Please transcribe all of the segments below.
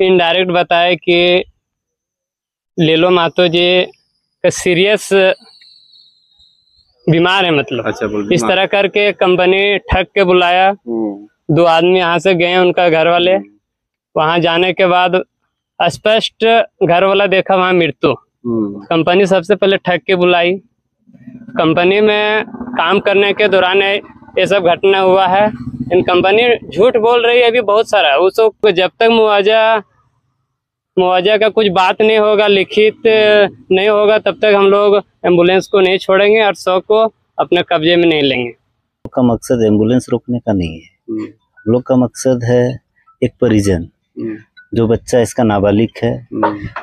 Indirect बताया कि लीलो महतो जी का सीरियस बीमार है, मतलब अच्छा, इस तरह करके कंपनी ठग के बुलाया। 2 आदमी यहाँ से गए, उनका घर वाले। वहां जाने के बाद स्पष्ट घर वाला देखा वहां मृत्यु। कंपनी सबसे पहले ठग के बुलाई। कंपनी में काम करने के दौरान ये सब घटना हुआ है। इन कंपनी झूठ बोल रही है अभी बहुत सारा। उसको जब तक मुआवजा का कुछ बात नहीं होगा, लिखित नहीं होगा, तब तक हम लोग एम्बुलेंस को नहीं छोड़ेंगे और 100 को अपने कब्जे में नहीं लेंगे। का मकसद एम्बुलेंस रोकने का नहीं है। हम लोग का मकसद है एक परिजन जो बच्चा इसका नाबालिग है,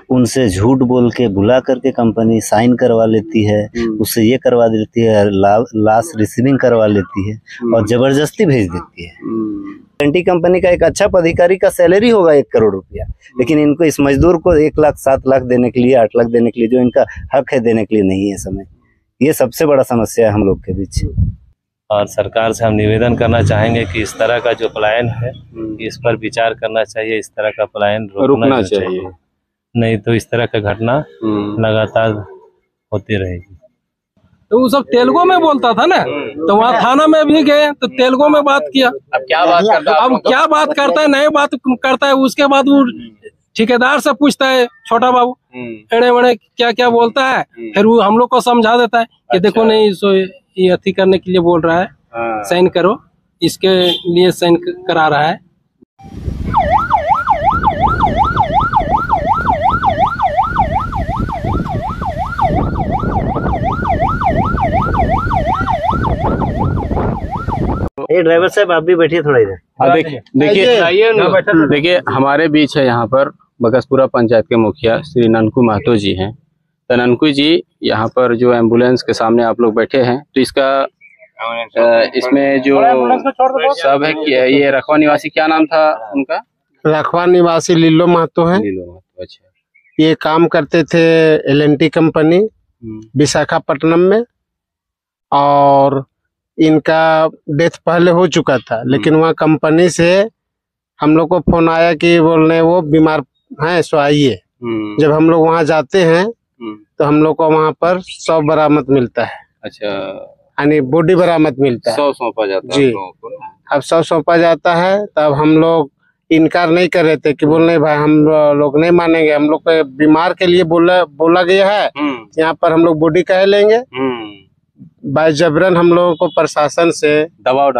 उनसे झूठ बोल के बुला करके कंपनी साइन करवा लेती है, उससे ये करवा देती है, लाश रिसीविंग करवा लेती है और जबरदस्ती भेज देती है। गारंटी कंपनी का एक अच्छा पदाधिकारी का सैलरी होगा 1 करोड़ रुपया, लेकिन इनको इस मजदूर को 1 लाख 7 लाख देने के लिए, 8 लाख देने के लिए, जो इनका हक है देने के लिए नहीं है समय। ये सबसे बड़ा समस्या है हम लोग के बीच। और सरकार से हम निवेदन करना चाहेंगे कि इस तरह का जो पलायन है इस पर विचार करना चाहिए। इस तरह का पलायन रुकना चाहिए, नहीं तो इस तरह का घटना लगातार होती रहेगी। तो वो सब तेलुगु में बोलता था ना, तो वहाँ थाना में भी गए तो तेलुगु में बात किया। अब क्या बात करता है? अब क्या बात करता है, नए बात करता है। उसके बाद वो ठेकेदार से पूछता है, छोटा बाबू एड़े वड़े क्या क्या बोलता है, फिर वो हम लोग को समझा देता है कि देखो नहीं, सो ये अति करने के लिए बोल रहा है, साइन करो, इसके लिए साइन करा रहा है। ड्राइवर साहब आप भी बैठिए थोड़ा इधर। देखिए हमारे बीच है यहाँ पर बकसपुरा पंचायत के मुखिया श्री ननकू महतो जी हैं। तो ननकू जी यहाँ पर जो एम्बुलेंस के सामने आप लोग बैठे हैं, तो इसका इसमें जो सब है कि ये रखवा निवासी, क्या नाम था उनका? रखवा निवासी लीलो महतो है। अच्छा, ये काम करते थे L&T कंपनी विशाखापट्टनम में, और इनका डेथ पहले हो चुका था, लेकिन वहाँ कंपनी से हम लोग को फोन आया कि बोलने वो बीमार हैं, सो आइए। जब हम लोग वहाँ जाते हैं तो हम लोग को वहाँ पर 100 बरामद मिलता है। अच्छा, यानी बॉडी बरामद मिलता है। 100 सौंपा जाता है जी। अब 100 सौंपा जाता है, तब हम लोग इनकार नहीं कर रहे थे कि बोलने भाई हम लोग नहीं मानेंगे, हम लोग को बीमार के लिए बोला गया है, यहाँ पर हम लोग बॉडी कह लेंगे। बाय जबरन हम लोगों को प्रशासन से दबाव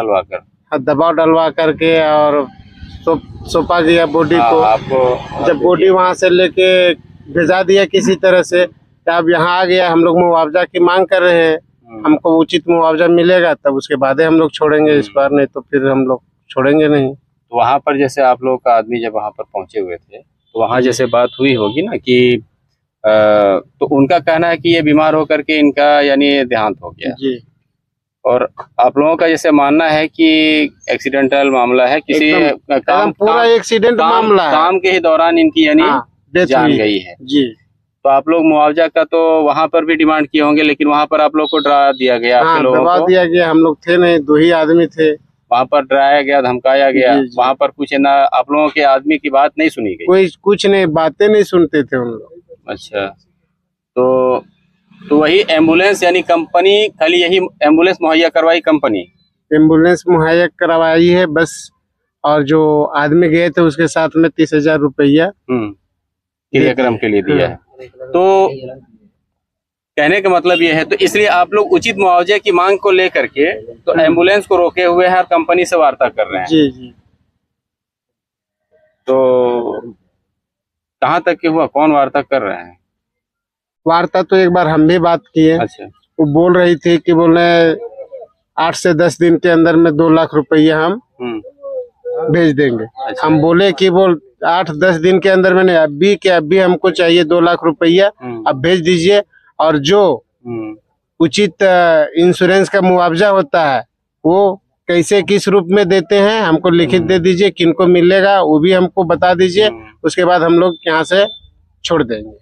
डलवा करके और सौंपा गया बॉडी को। आपको जब बॉडी वहां से लेके भेजा दिया किसी तरह से, अब यहाँ आ गया, हम लोग मुआवजा की मांग कर रहे हैं, हमको उचित मुआवजा मिलेगा तब उसके बाद हम लोग छोड़ेंगे इस बार, नहीं तो फिर हम लोग छोड़ेंगे नहीं। तो वहाँ पर जैसे आप लोग का आदमी जब वहाँ पर पहुंचे हुए थे, तो वहाँ जैसे बात हुई होगी ना कि तो उनका कहना है कि ये बीमार होकर के इनका यानी देहांत हो गया जी। और आप लोगों का जैसे मानना है कि एक्सीडेंटल मामला है, किसी पूरा एक्सीडेंट मामला है, काम के ही दौरान इनकी यानी जान गई है जी। तो आप लोग मुआवजा का तो वहाँ पर भी डिमांड किए होंगे, लेकिन वहाँ पर आप लोग को डरा दिया गया? डरा दिया गया, हम लोग थे नहीं, 2 ही आदमी थे। वहाँ पर डराया गया, धमकाया गया? वहाँ पर कुछ ना आप लोगों के आदमी की बात नहीं सुनी गई? कोई कुछ नहीं, बातें नहीं सुनते थे उन लोग। अच्छा, तो वही एम्बुलेंस यानी कंपनी खाली यही एम्बुलेंस मुहैया करवाई? कंपनी एम्बुलेंस मुहैया करवाई है बस, और जो आदमी गए थे उसके साथ में 30,000 रुपया क्रियाक्रम के लिए दिया है। तो कहने का मतलब ये है, तो इसलिए आप लोग उचित मुआवजे की मांग को लेकर के तो एम्बुलेंस को रोके हुए हैं और कंपनी से वार्ता कर रहे हैं। जी जी। तो कहाँ तक के हुआ, कौन वार्ता कर रहे हैं? वार्ता तो एक बार हम भी बात किए। अच्छा। वो बोल रही थी कि बोले 8 से 10 दिन के अंदर में 2 लाख रुपया हम भेज देंगे। अच्छा। हम बोले कि 8-10 दिन के अंदर में नहीं, अभी हमको चाहिए 2 लाख रुपया, अब भेज दीजिए, और जो उचित इंश्योरेंस का मुआवजा होता है वो कैसे किस रूप में देते हैं हमको लिखित दे दीजिए, किनको मिलेगा वो भी हमको बता दीजिए, उसके बाद हम लोग यहाँ से छोड़ देंगे।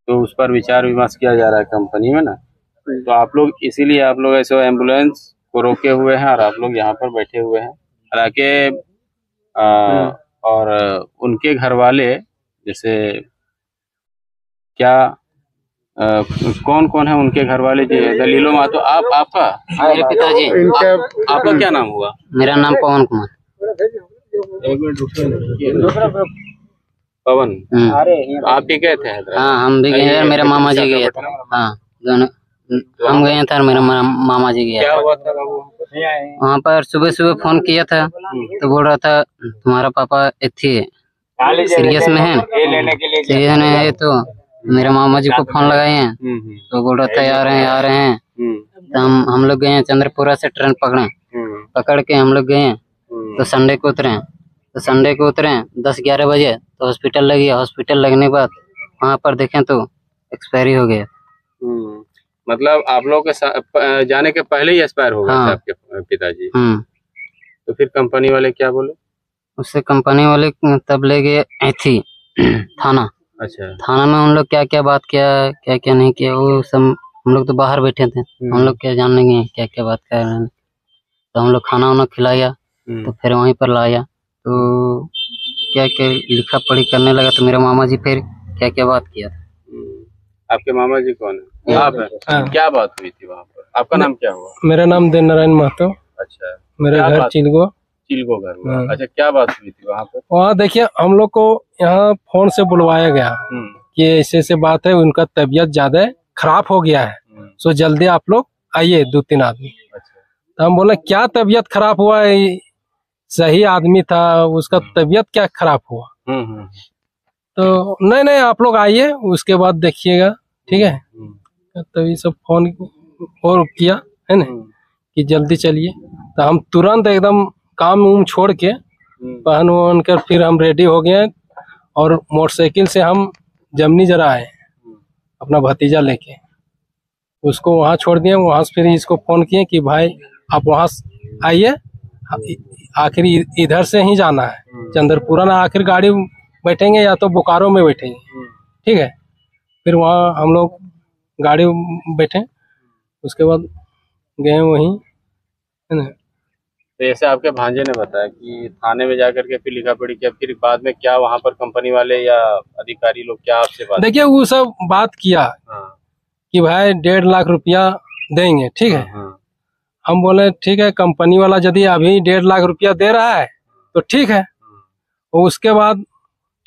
तो उस पर विचार विमर्श किया जा रहा है कंपनी में ना, तो आप लोग इसीलिए आप लोग ऐसे एम्बुलेंस को रोके हुए हैं और आप लोग यहाँ पर बैठे हुए हैं। हालांकि और उनके घर वाले जैसे क्या कौन कौन है उनके घर वाले? दलीलो महतो आपका मेरे पिताजी। आपका क्या नाम हुआ? मेरा नाम पवन कुमार। पवन, आप भी गए थे हैदराबाद? हाँ, हम भी गए, मेरे मामा जी गए थे। हाँ, दोनों हम गए थे और मेरा मामा जी गया। क्या हुआ था बाबू? वहाँ पर सुबह सुबह फोन किया था तो बोल रहा था तुम्हारा पापा इतनी सीरियस में है, सीरियस में है। तो मेरे मामा जी को फोन लगाए हैं तो बोल रहा था आ रहे हैं। तो हम लोग गए हैं, चंद्रपुरा से ट्रेन पकड़ के हम लोग गए हैं। तो संडे को उतरे 10-11 बजे। तो हॉस्पिटल लगी, हॉस्पिटल लगने के बाद वहाँ पर देखें तो एक्सपायरी हो गया। मतलब आप लोग के जाने के पहले ही एक्सपायर हो गए थे आपके पिताजी? तो फिर कंपनी वाले क्या बोले? उससे कंपनी वाले तब ले गए थी थाना। अच्छा, थाना में हम लोग क्या क्या बात किया, क्या क्या नहीं किया, वो सब हम लोग तो बाहर बैठे थे, हम लोग क्या जानेंगे क्या क्या बात कर रहे हैं। तो हम लोग खाना वाना खिलाया तो फिर वहीं पर लाया तो क्या क्या लिखा पढ़ी करने लगा। तो मेरे मामा जी फिर क्या क्या बात किया था। आपके मामा जी कौन है? आप है? क्या बात हुई थी वहाँ पर? आपका नाम क्या हुआ? मेरा नाम देव नारायण महतो। अच्छा, मेरा घर चिलगो घर हुआ। अच्छा, क्या बात हुई थी वहाँ पर? वहाँ देखिए हम लोग को यहाँ फोन से बुलवाया गया कि ऐसे बात है, उनका तबीयत ज्यादा खराब हो गया है, सो जल्दी आप लोग आइए 2-3 आदमी। तो हम बोले क्या तबीयत खराब हुआ है, सही आदमी था, उसका तबीयत क्या खराब हुआ? तो नहीं आप लोग आइए उसके बाद देखिएगा, ठीक है। तो ये सब फोन और किया है ना कि जल्दी चलिए। तो हम तुरंत एकदम काम उम छोड़ के पहन वहन कर फिर हम रेडी हो गए और मोटरसाइकिल से हम जमनी जरा आए अपना भतीजा लेके, उसको वहाँ छोड़ दिए। वहाँ से फिर इसको फोन किए कि भाई आप वहाँ आइए, आखिर इधर से ही जाना है चंद्रपुरा ना, आखिर गाड़ी बैठेंगे या तो बोकारो में बैठेंगे, ठीक है। फिर वहाँ हम लोग गाड़ी बैठे, उसके बाद गए वहीं, है ना। तो जैसे आपके भांजे ने बताया कि थाने में जाकर के फिर लिखा पड़ी किया, फिर बाद में क्या वहाँ पर कंपनी वाले या अधिकारी लोग क्या आपसे बात? देखिए वो सब बात किया कि भाई 1.5 लाख रुपया देंगे, ठीक है। हम बोले ठीक है, कंपनी वाला यदि अभी 1.5 लाख रुपया दे रहा है तो ठीक है। उसके बाद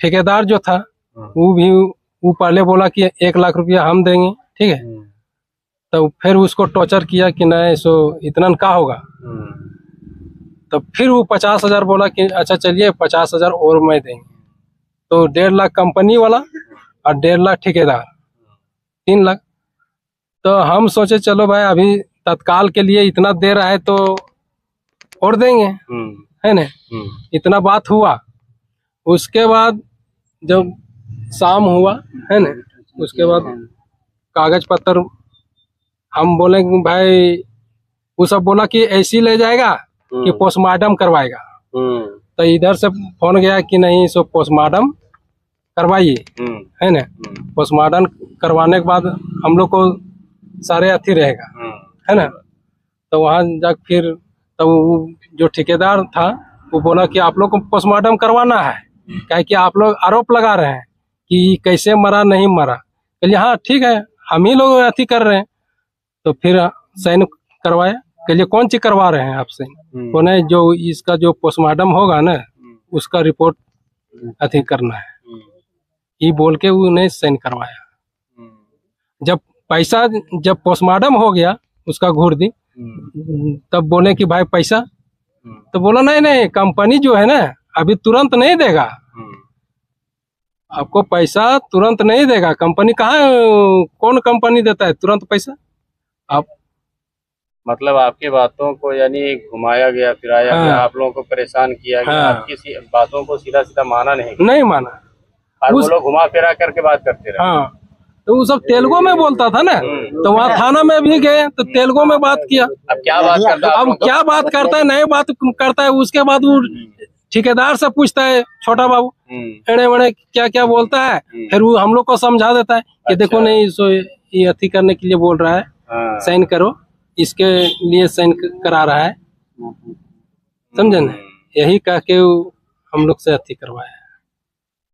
ठेकेदार जो था वो पहले बोला कि 1 लाख रुपया हम देंगे, ठीक है। तो फिर उसको टॉर्चर किया कि नहीं सो इतना का होगा। तो फिर वो 50,000 बोला कि अच्छा चलिए 50,000 और मैं देंगे। तो 1.5 लाख कंपनी वाला और 1.5 लाख ठेकेदार, 3 लाख। तो हम सोचे चलो भाई अभी तत्काल के लिए इतना दे रहा है तो और देंगे, है ना। इतना बात हुआ। उसके बाद जब शाम हुआ, है ना, उसके बाद कागज पत्र हम बोले भाई, वो सब बोला कि ऐसी ले जाएगा कि पोस्टमार्टम करवाएगा। तो इधर से फोन गया कि नहीं सो पोस्टमार्टम करवाइए, है ना। पोस्टमार्टम करवाने के बाद हम लोग को सारे अथी रहेगा, है ना। तो वहाँ जा फिर तो जो ठेकेदार था वो बोला कि आप लोग को पोस्टमार्टम करवाना है, क्या कि आप लोग आरोप लगा रहे हैं कि कैसे मरा नहीं मरा। कहलिए हाँ ठीक है, हम ही लोग अथी कर रहे हैं। तो फिर साइन करवाया। कहलिए कौन चीज करवा रहे हैं आप साइन? तो नहीं, जो इसका जो पोस्टमार्टम होगा ना उसका रिपोर्ट अथी करना है, ये बोल के उन्हें साइन करवाया। जब पोस्टमार्टम हो गया उसका घूर दी, तब बोले कि भाई पैसा। तो बोला नहीं कंपनी जो है ना अभी तुरंत नहीं देगा, आपको पैसा तुरंत नहीं देगा। कंपनी कौन कंपनी देता है तुरंत पैसा? आप मतलब आपकी बातों को यानी घुमाया गया फिराया गया, आप लोगों को परेशान किया गया, आपकी बातों को सीधा सीधा माना नहीं माना, और वो लोग घुमा फिरा करके बात करते रहे। हाँ, तो वो सब तेलुगु में बोलता था ना। तो वहाँ थाना में भी गए तो तेलुगु में बात किया। अब क्या बात करता है? अब क्या बात करता है, नई बात करता है। उसके बाद वो ठेकेदार से पूछता है छोटा बाबू एड़े वड़े क्या क्या बोलता है, फिर वो हम लोग को समझा देता है कि देखो नहीं सो ये अथी करने के लिए बोल रहा है, साइन करो, इसके लिए साइन करा रहा है, समझे ना। यही कह के हम लोग से अति करवाया है।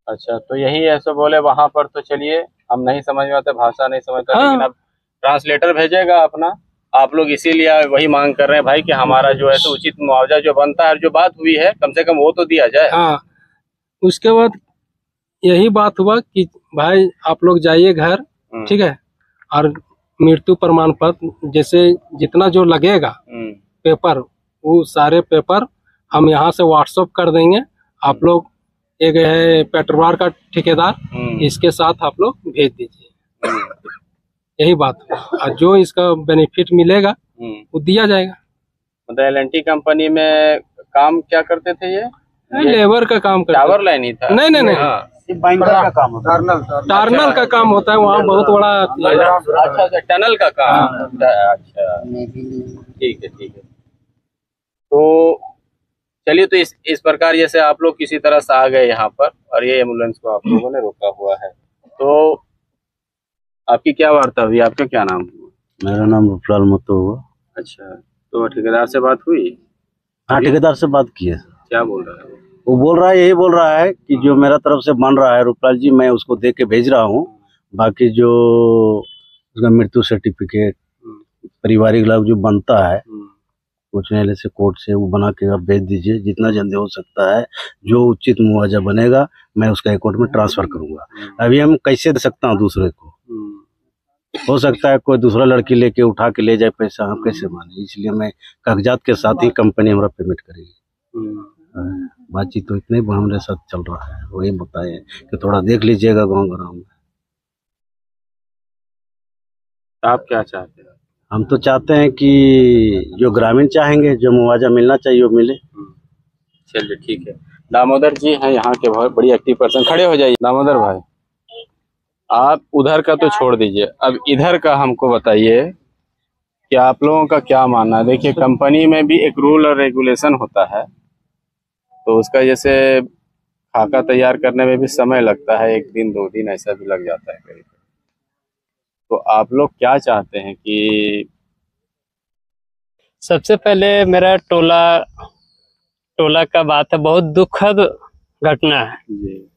अच्छा, तो यही ऐसे बोले वहां पर, तो चलिए हम नहीं समझ में आते, भाषा नहीं समझते, लेकिन अब ट्रांसलेटर भेजेगा अपना, आप लोग इसीलिए वही मांग कर रहे हैं भाई कि हमारा जो है तो उचित मुआवजा जो बनता है, जो बात हुई है कम से कम वो तो दिया जाए। हाँ, उसके बाद यही बात हुआ कि भाई आप लोग जाइए घर, ठीक है, और मृत्यु प्रमाण पत्र जैसे जितना जो लगेगा पेपर, वो सारे पेपर हम यहाँ से व्हाट्सएप कर देंगे। आप लोग एक है पेट्रोल का ठेकेदार, इसके साथ आप लोग भेज दीजिए। यही बात है, और जो इसका बेनिफिट मिलेगा वो दिया जाएगा। मतलब L&T कंपनी में काम क्या करते थे ये लेबर का काम करते, टावर लाइन ही था? नहीं नहीं नहीं, बैंकर का काम होता है, टर्नल का काम होता है, वहाँ बहुत बड़ा। अच्छा, टनल का काम। अच्छा, ठीक है ठीक है। तो चलिए, तो इस प्रकार जैसे आप लोग किसी तरह से आ गए यहाँ पर और ये एम्बुलेंस को आप लोगों ने रोका हुआ है, तो आपकी क्या वार्ता हुई? आपका क्या नाम हुआ? मेरा नाम रूपलाल महतो हुआ। अच्छा, तो ठेकेदार से बात हुई? हाँ, ठेकेदार से बात की है। क्या बोल रहा है वो? बोल रहा है, यही बोल रहा है कि जो मेरा तरफ से बन रहा है रूपलाल जी, मैं उसको दे के भेज रहा हूँ। बाकी जो उसका मृत्यु सर्टिफिकेट पारिवारिक लाभ जो बनता है उच्च न्यायालय से, कोर्ट से, वो बना के आप भेज दीजिए जितना जल्दी हो सकता है। जो उचित मुआवजा बनेगा मैं उसका अकाउंट में ट्रांसफर करूंगा। अभी हम कैसे दे सकता हूँ दूसरे को? हो सकता है कोई दूसरा लड़की लेके उठा के ले जाए पैसा, हम कैसे माने? इसलिए मैं कागजात के साथ ही कंपनी हमारा पेमेंट करेगी। बातचीत तो इतने हमारे साथ चल रहा है, वही बताए कि थोड़ा देख लीजिएगा गाँव गाँव में। आप क्या चाहते हैं? हम तो चाहते हैं कि जो ग्रामीण चाहेंगे, जो मुआवजा मिलना चाहिए वो मिले। चलिए ठीक है। दामोदर जी हैं यहाँ के बहुत बड़ी एक्टिव पर्सन, खड़े हो जाइए। दामोदर भाई, आप उधर का तो छोड़ दीजिए, अब इधर का हमको बताइए कि आप लोगों का क्या मानना है। देखिए, कंपनी में भी एक रूल और रेगुलेशन होता है, तो उसका जैसे खाका तैयार करने में भी समय लगता है, 1 दिन 2 दिन ऐसा भी लग जाता है करीब। तो आप लोग क्या चाहते हैं कि? सबसे पहले मेरा टोला का बात है, बहुत दुखद घटना है जी।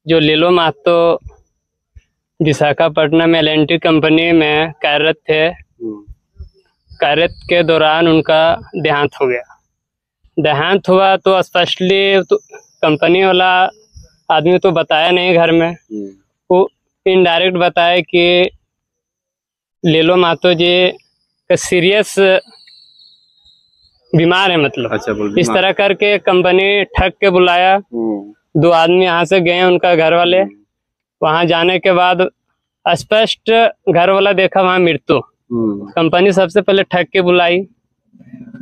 जो लीलो महतो विशाखापट्टनम में L&T कंपनी में कार्यरत थे। कार्यरत के दौरान उनका देहांत हो गया। देहांत हुआ तो स्पष्टली तो कंपनी वाला आदमी तो बताया नहीं घर में, वो इनडायरेक्ट बताया कि लीलो महतो जी का सीरियस बीमार है, मतलब। अच्छा, इस तरह करके कंपनी ठग के बुलाया। 2 आदमी यहाँ से गए, उनका घर वाले। वहां जाने के बाद स्पष्ट घर वाला देखा वहां मृत्यु। कंपनी सबसे पहले ठग के बुलाई।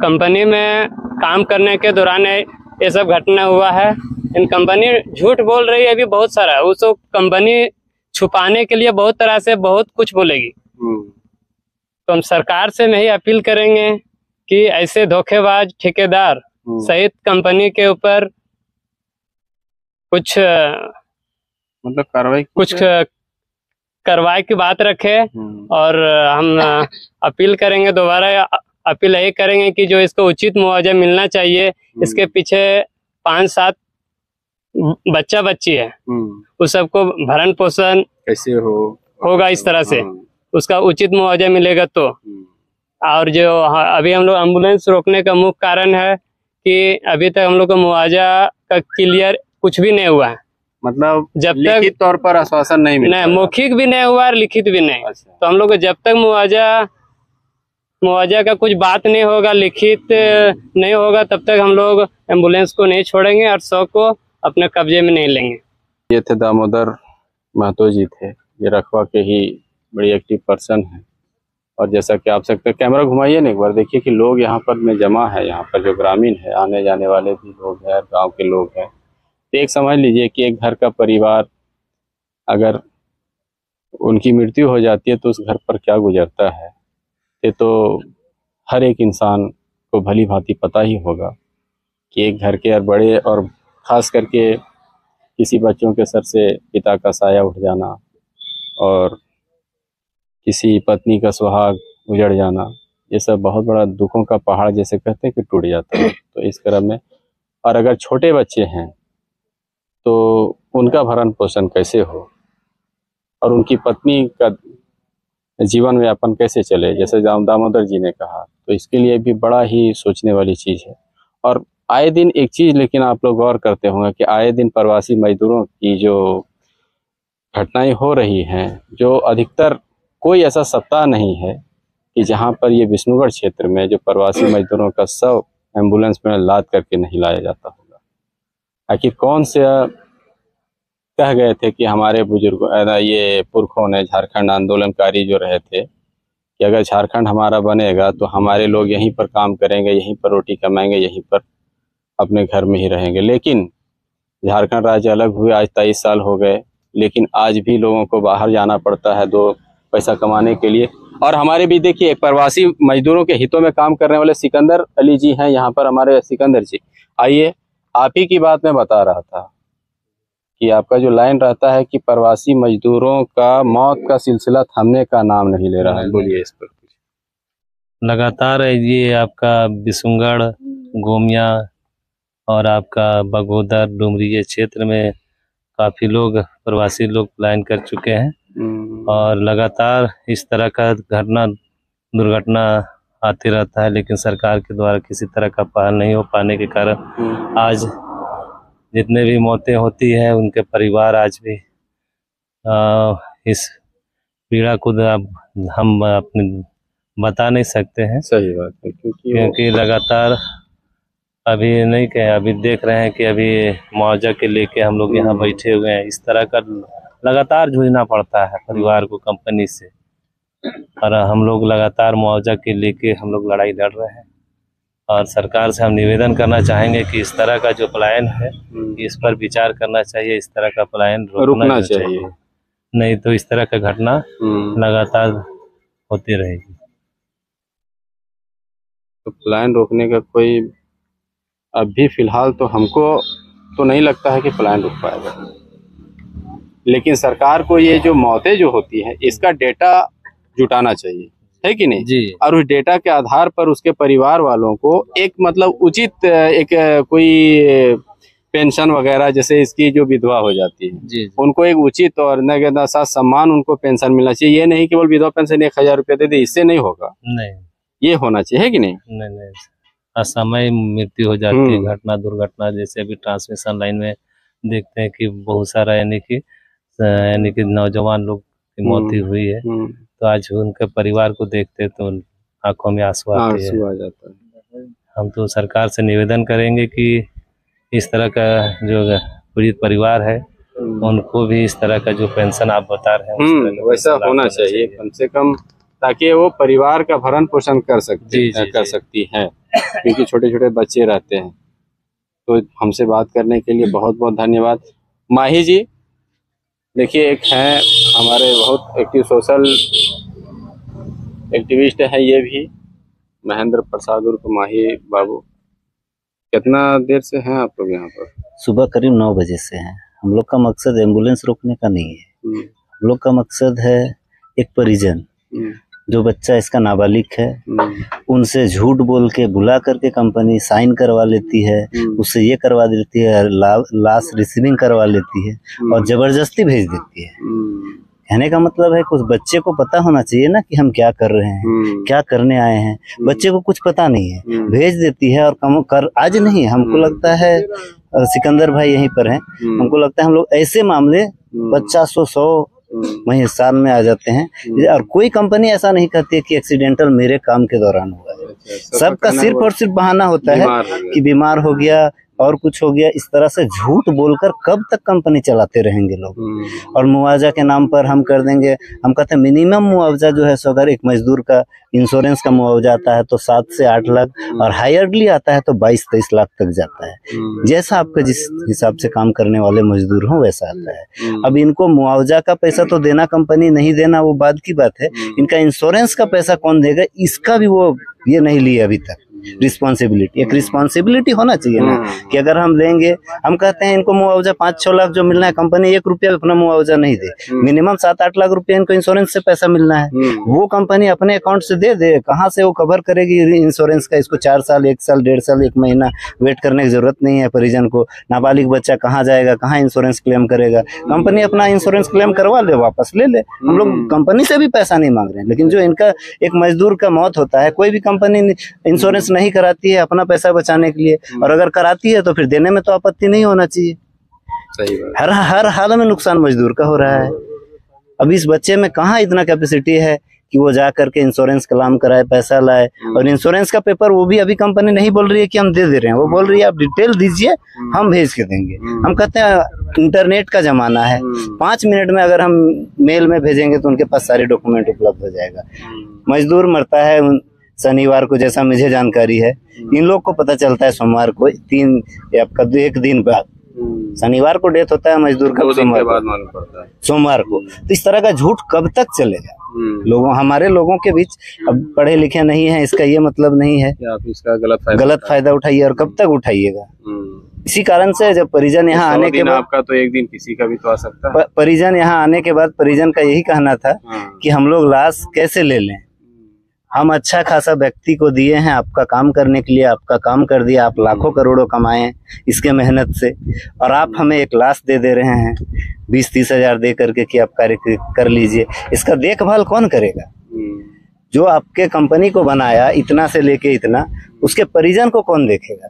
कंपनी में काम करने के दौरान ये सब घटना हुआ है। इन कंपनी झूठ बोल रही है अभी बहुत सारा, उसको कंपनी छुपाने के लिए बहुत तरह से बहुत कुछ बोलेगी। तो हम सरकार से नहीं अपील करेंगे कि ऐसे धोखेबाज ठेकेदार सहित कंपनी के ऊपर कुछ मतलब कार्रवाई की बात रखे। और हम अपील करेंगे, दोबारा अपील यही करेंगे कि जो इसको उचित मुआवजा मिलना चाहिए। इसके पीछे 5-7 बच्चा बच्ची है, उस सबको भरण पोषण कैसे होगा इस तरह से, उसका उचित मुआवजा मिलेगा तो। और जो अभी हम लोग एम्बुलेंस रोकने का मुख्य कारण है कि अभी तक हम लोग को मुआवजा का क्लियर कुछ भी नहीं हुआ है। मतलब जब तक लिखित तौर पर आश्वासन नहीं मिला, नहीं, मौखिक भी नहीं हुआ और लिखित भी नहीं। अच्छा। तो हम लोग को जब तक मुआवजा का कुछ बात नहीं होगा, लिखित नहीं होगा, तब तक हम लोग एम्बुलेंस को नहीं छोड़ेंगे और 100 को अपने कब्जे में नहीं लेंगे। ये थे दामोदर महतो जी, थे ये रखवा के ही बड़ी एक्टिव पर्सन है। और जैसा कि आप सकते, कैमरा घुमाइए ना एक बार, देखिए कि लोग यहाँ पर में जमा है। यहाँ पर जो ग्रामीण है, आने जाने वाले भी लोग हैं, गांव के लोग हैं। तो एक समझ लीजिए कि एक घर का परिवार अगर उनकी मृत्यु हो जाती है तो उस घर पर क्या गुजरता है, ये तो हर एक इंसान को भली भांति पता ही होगा कि एक घर के बड़े और ख़ास करके किसी बच्चों के सर से पिता का साया उठ जाना और किसी पत्नी का सुहाग उजड़ जाना, ये सब बहुत बड़ा दुखों का पहाड़ जैसे कहते हैं कि टूट जाता है। तो इस क्रम में, और अगर छोटे बच्चे हैं तो उनका भरण पोषण कैसे हो और उनकी पत्नी का जीवन यापन कैसे चले, जैसे दामोदर जी ने कहा, तो इसके लिए भी बड़ा ही सोचने वाली चीज़ है। और आए दिन एक चीज़ लेकिन आप लोग गौर करते होंगे कि आए दिन प्रवासी मजदूरों की जो घटनाएं हो रही हैं, जो अधिकतर कोई ऐसा सप्ताह नहीं है कि जहां पर ये विष्णुगढ़ क्षेत्र में जो प्रवासी मजदूरों का शव एम्बुलेंस में लाद करके नहीं लाया जाता होगा। आखिर कौन से कह गए थे कि हमारे बुजुर्ग ये पुरखों ने, झारखंड आंदोलनकारी जो रहे थे, कि अगर झारखंड हमारा बनेगा तो हमारे लोग यहीं पर काम करेंगे, यहीं पर रोटी कमाएंगे, यहीं पर अपने घर में ही रहेंगे। लेकिन झारखंड राज्य अलग हुए आज 23 साल हो गए, लेकिन आज भी लोगों को बाहर जाना पड़ता है 2 पैसा कमाने के लिए। और हमारे भी देखिए प्रवासी मजदूरों के हितों में काम करने वाले सिकंदर अली जी हैं यहाँ पर, हमारे सिकंदर जी। आइए, आप ही की बात मैं बता रहा था कि आपका जो लाइन रहता है कि प्रवासी मजदूरों का मौत का सिलसिला थमने का नाम नहीं ले रहा है, बोलिए इस पर। लगातार ये आपका विष्णुगढ़, गोमिया और आपका बगोदर, डुमरी ये क्षेत्र में काफ़ी लोग प्रवासी लोग पलायन कर चुके हैं और लगातार इस तरह का दुर्घटना आती रहता है, लेकिन सरकार के द्वारा किसी तरह का पहल नहीं हो पाने के कारण आज जितने भी मौतें होती है उनके परिवार आज भी इस पीड़ा को हम अपने बता नहीं सकते हैं। सही बात है, क्योंकि लगातार अभी नहीं कहे, अभी देख रहे हैं कि अभी मुआवजा के लेके हम लोग यहाँ बैठे हुए हैं। इस तरह का लगातार जूझना पड़ता है परिवार को कंपनी से, और हम लोग लगातार मुआवजा के लेके हम लोग लड़ाई लड़ रहे हैं। और सरकार से हम निवेदन करना चाहेंगे कि इस तरह का जो पलायन है इस पर विचार करना चाहिए, इस तरह का पलायन रुकना चाहिए, नहीं तो इस तरह का घटना लगातार होती रहेगी। तो पलायन रोकने का कोई अभी फिलहाल तो हमको तो नहीं लगता है कि पलायन रुक पाएगा, लेकिन सरकार को ये जो मौतें जो होती है इसका डेटा जुटाना चाहिए, है कि नहीं जी। और उस डेटा के आधार पर उसके परिवार वालों को एक मतलब उचित एक कोई पेंशन वगैरह, जैसे इसकी जो विधवा हो जाती है जी। उनको एक उचित और न साथ सम्मान उनको पेंशन मिलना चाहिए। ये नहीं केवल विधवा पेंशन 1000 रुपया दे दे, इससे नहीं होगा, नहीं ये होना चाहिए, है कि नहीं? नहीं, असमय मृत्यु हो जाती है, घटना दुर्घटना, जैसे अभी ट्रांसमिशन लाइन में देखते हैं कि बहुत सारा यानी कि नौजवान लोग की मौत हुई है, तो आज उनके परिवार को देखते तो आंखों में आंसू आते हैं। आ जाता है। हम तो सरकार से निवेदन करेंगे कि इस तरह का जो पीड़ित परिवार है उनको भी इस तरह का जो पेंशन आप बता रहे हैं वैसा होना चाहिए कम से कम, ताकि वो परिवार का भरण पोषण कर सकती हैं, क्योंकि छोटे छोटे बच्चे रहते हैं। तो हमसे बात करने के लिए बहुत बहुत धन्यवाद। माही जी, देखिए एक हैं हमारे बहुत एक्टिव सोशल एक्टिविस्ट हैं, ये भी महेंद्र प्रसाद उर्फ माही बाबू। कितना देर से हैं आप लोग यहाँ पर? सुबह करीब 9 बजे से हैं। हम लोग का मकसद एम्बुलेंस रोकने का नहीं है, हम लोग का मकसद है एक परिजन जो बच्चा इसका नाबालिग है उनसे झूठ बोल के बुला करके कंपनी साइन करवा लेती है, उससे ये करवा देती है, लाश रिसीविंग करवा लेती है और जबरदस्ती भेज देती है। कहने का मतलब है कि उस बच्चे को पता होना चाहिए ना कि हम क्या कर रहे हैं, क्या करने आए हैं। बच्चे को कुछ पता नहीं है, भेज देती है। और आज नहीं, हमको लगता है सिकंदर भाई यहीं पर हैं, हमको लगता है हम लोग ऐसे मामले 50-100 महीने साल में आ जाते हैं, और कोई कंपनी ऐसा नहीं कहती है कि एक्सीडेंटल मेरे काम के दौरान हुआ है। सबका सिर्फ और सिर्फ बहाना होता है कि बीमार हो गया और कुछ हो गया। इस तरह से झूठ बोलकर कब तक कंपनी चलाते रहेंगे लोग। और मुआवजा के नाम पर हम कर देंगे, हम कहते हैं मिनिमम मुआवजा जो है सो अगर एक मजदूर का इंश्योरेंस का मुआवजा आता है तो 7 से 8 लाख, और हायरली आता है तो 22-23 लाख तक जाता है। जैसा आपका जिस हिसाब से काम करने वाले मजदूर हों वैसा आता है। अब इनको मुआवजा का पैसा तो देना कंपनी, नहीं देना वो बाद की बात है, इनका इंश्योरेंस का पैसा कौन देगा इसका भी वो ये नहीं लिए अभी तक। रिस्पॉन्सिबिलिटी, एक रिस्पॉन्सिबिलिटी होना चाहिए ना कि अगर हम देंगे, हम कहते हैं इनको मुआवजा 5-6 लाख जो मिलना है, कंपनी 1 रुपया अपना मुआवजा नहीं दे, मिनिमम 7-8 लाख रुपया इनको इंश्योरेंस से पैसा मिलना है, वो कंपनी अपने अकाउंट से दे दे, कहाँ से वो कवर करेगी इंश्योरेंस का? इसको 4 साल 1 साल 1.5 साल 1 महीना वेट करने की जरूरत नहीं है परिजन को। नाबालिग बच्चा कहाँ जाएगा, कहाँ इंश्योरेंस क्लेम करेगा? कंपनी अपना इंश्योरेंस क्लेम करवा ले, वापस ले ले। हम लोग कंपनी से भी पैसा नहीं मांग रहे हैं, लेकिन जो इनका एक मजदूर का मौत होता है, कोई भी कंपनी इंश्योरेंस नहीं कराती है अपना पैसा बचाने के लिए, और अगर कराती है तो फिर देने में तो आपत्ति नहीं होना चाहिए। सही बात। हर हाल में नुकसान मजदूर का हो रहा है। अब इस बच्चे में कहाँ इतना कैपेसिटी है कि वो जा करके इंश्योरेंस क्लेम कराए, पैसा लाए, और इंश्योरेंस का पेपर वो भी अभी कंपनी नहीं बोल रही है कि हम दे रहे हैं, वो बोल रही है आप डिटेल दीजिए, हम भेज के देंगे। हम कहते हैं इंटरनेट का जमाना है, 5 मिनट में अगर हम मेल में भेजेंगे तो उनके पास सारे डॉक्यूमेंट उपलब्ध हो जाएगा। मजदूर मरता है शनिवार को, जैसा मुझे जानकारी है, इन लोग को पता चलता है सोमवार को, 3 या 1 दिन बाद, शनिवार को डेथ होता है मजदूर का, 2 दिन के बाद मालूम पड़ता है सोमवार को। तो इस तरह का झूठ कब तक चलेगा? हमारे लोगों के बीच अब पढ़े लिखे नहीं है, इसका ये मतलब नहीं है कि आप इसका गलत फायदा उठाइए, और कब तक उठाइएगा? इसी कारण से जब परिजन यहाँ आने के बाद, आपका तो एक दिन किसी का भी तो आ सकता है। परिजन यहाँ आने के बाद परिजन का यही कहना था कि हम लोग लाश कैसे ले लें, हम अच्छा खासा व्यक्ति को दिए हैं आपका काम करने के लिए, आपका काम कर दिया, आप लाखों करोड़ों कमाए इसके मेहनत से, और आप हमें एक लाश दे रहे हैं 20-30 हजार दे करके कि आप कार्य कर लीजिए। इसका देखभाल कौन करेगा? जो आपके कंपनी को बनाया इतना से लेके इतना, उसके परिजन को कौन देखेगा?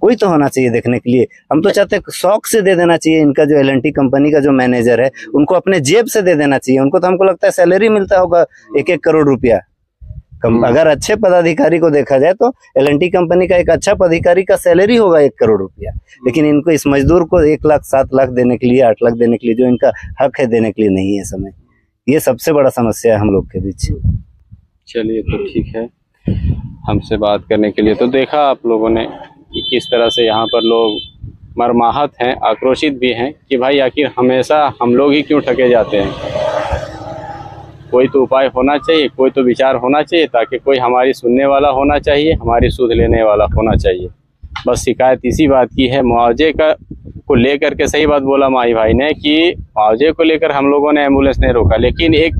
कोई तो होना चाहिए देखने के लिए। हम तो चाहते हैं शौक से दे देना चाहिए। इनका जो L&T कंपनी का जो मैनेजर है, उनको अपने जेब से दे देना चाहिए। उनको तो हमको लगता है सैलरी मिलता होगा 1-1 करोड़ रुपया। अगर अच्छे पदाधिकारी को देखा जाए तो L&T कंपनी का एक अच्छा पदाधिकारी का सैलरी होगा 1 करोड़ रुपया, लेकिन इनको इस मजदूर को 1 लाख 7 लाख देने के लिए, 8 लाख देने के लिए, जो इनका हक है देने के लिए नहीं है समय। ये सबसे बड़ा समस्या है हम लोग के बीच। चलिए तो ठीक है, हमसे बात करने के लिए। तो देखा आप लोगों ने कि किस तरह से यहाँ पर लोग मर्माहत हैं, आक्रोशित भी हैं कि भाई आखिर हमेशा हम लोग ही क्यों ठगे जाते हैं। कोई तो उपाय होना चाहिए, कोई तो विचार होना चाहिए, ताकि कोई हमारी सुनने वाला होना चाहिए, हमारी सुध लेने वाला होना चाहिए। बस शिकायत इसी बात की है, मुआवजे का को लेकर के। सही बात बोला माही भाई ने कि मुआवजे को लेकर हम लोगों ने एम्बुलेंस नहीं रोका, लेकिन एक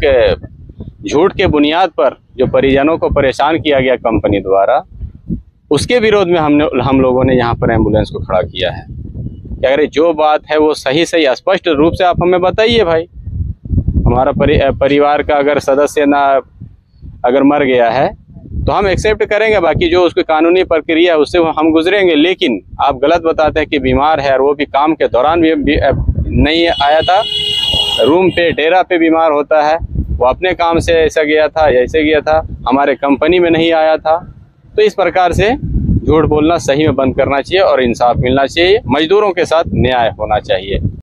झूठ के बुनियाद पर जो परिजनों को परेशान किया गया कंपनी द्वारा, उसके विरोध में हम लोगों ने यहाँ पर एम्बुलेंस को खड़ा किया है। अगर जो बात है वो सही स्पष्ट रूप से आप हमें बताइए भाई। हमारा परिवार का अगर सदस्य ना अगर मर गया है तो हम एक्सेप्ट करेंगे, बाकी जो उसकी कानूनी प्रक्रिया है उससे हम गुजरेंगे। लेकिन आप गलत बताते हैं कि बीमार है, और वो भी काम के दौरान भी नहीं आया था, रूम पे डेरा पे बीमार होता है, वो अपने काम से ऐसा गया था, ऐसे गया था, हमारे कंपनी में नहीं आया था। तो इस प्रकार से झूठ बोलना सही में बंद करना चाहिए और इंसाफ मिलना चाहिए, मजदूरों के साथ न्याय होना चाहिए।